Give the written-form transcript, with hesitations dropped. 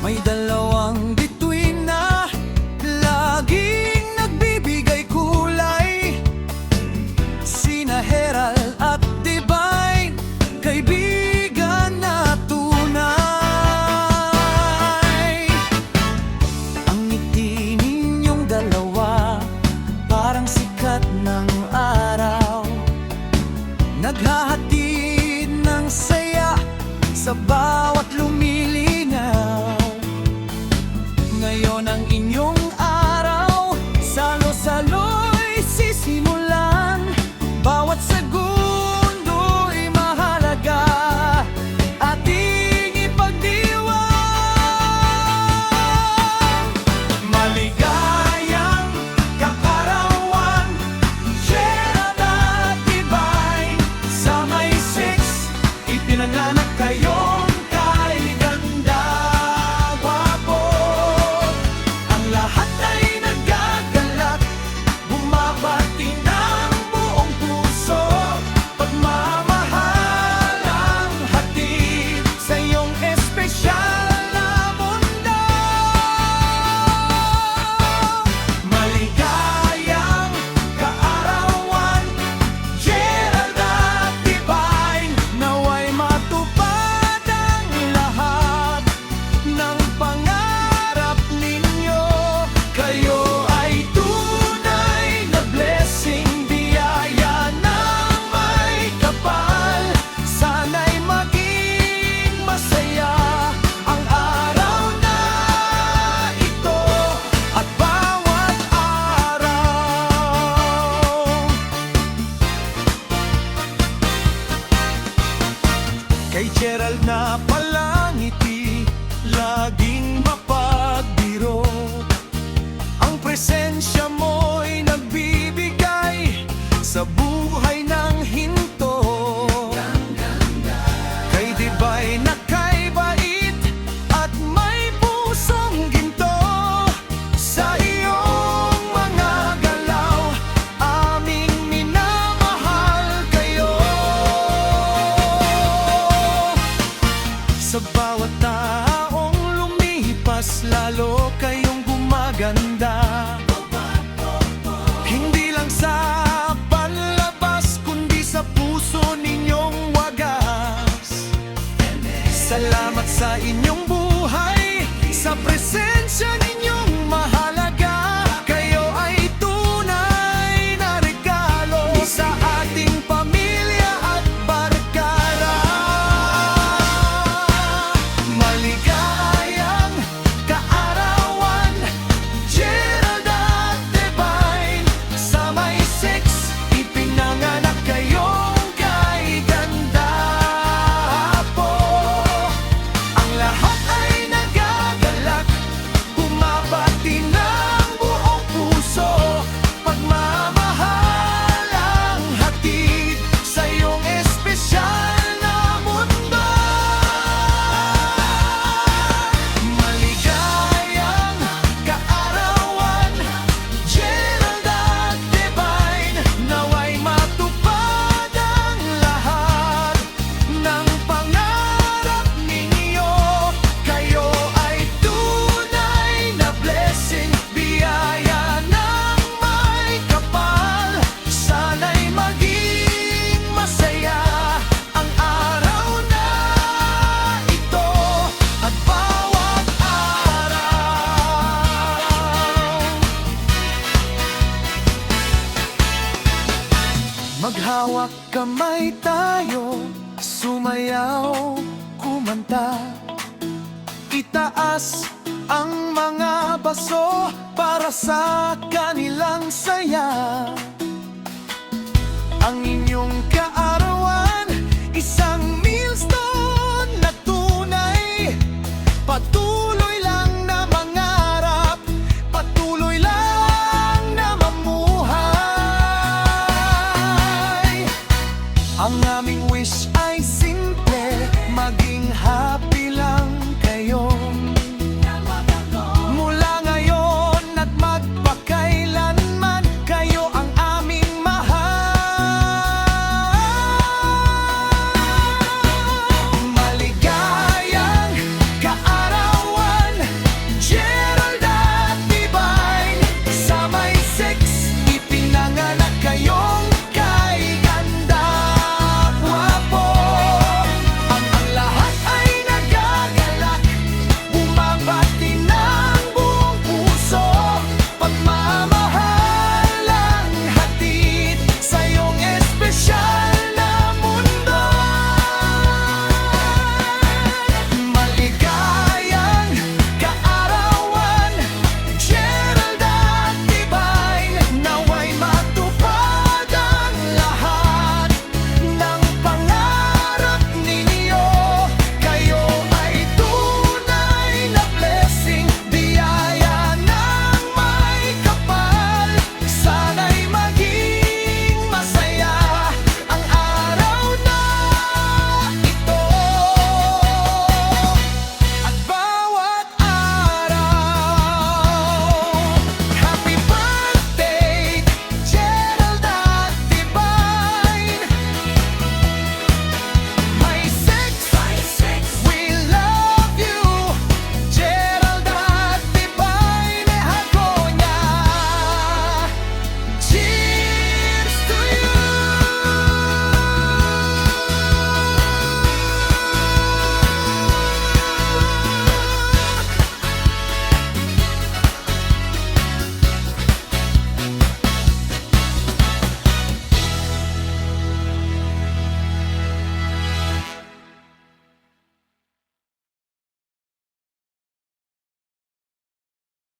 May dalawang bituin na laging nagbibigay kulay, sina Herald at Divine, kaibigan na tunay. Ang ngiti ninyong dalawa parang sikat ng araw, naghahatid ng saya sa bawat lumilinaw. Ngayon ang inyong araw, salo-salo'y sisimulan. Bawat segundo'y mahalaga, ating ipagdiwang. Maligayang kaarawan, Gerald at Divine. Sa May 6, ipinanganak kayong kay ganda, gwapo. Ang lahat ay nagagalak, bumabati ng buong puso. Pagmamahal ang hatid sa iyong espesyal na mundo. Maligayang kaarawan, Gerald at Divine. Naway matupad ang lahat ng pangarap ninyo. Kayo ay tunay na blessing, biyaya ng may kapal. Sana'y maging masaya ang araw na ito at bawat araw. Kay Gerald na palangiti, laging mapagbiro. Ang presensya mo'y nagbibigay sa buhay ng hinto. Kay Divine na kay bait at may pusong ginto. Sa iyong mga galaw, aming minamahal kayo. Sa bawat taong lumipas, lalo kayong gumaganda. Hindi lang sa panlabas, kundi sa puso ninyong wagas. Salamat sa inyong buhay, sa presensya ninyong mahalaga. Kayo ay tunay na regalo sa ating pamilya at barkada. Maligayang kaarawan, Gerald at Divine. Sa May 6, ipinanganak kayong kay ganda po. Ang lahat ay nagagalak, bumabati ng buong puso. Pagmamahal ang hatid sa iyong espesyal na mundo. Maligayang kaarawan, Gerald at Divine. Naway matupad ang lahat ng pangarap ninyo. Kayo ay tunay na blessing, biyaya ng may kapal. Sana'y maging masaya ang araw na ito at bawat araw. Maghawak kamay tayo, sumayaw, kumanta. Itaas ang mga baso para sa kanilang saya. Ang inyong kaarawan, isang milestone na tunay, patunay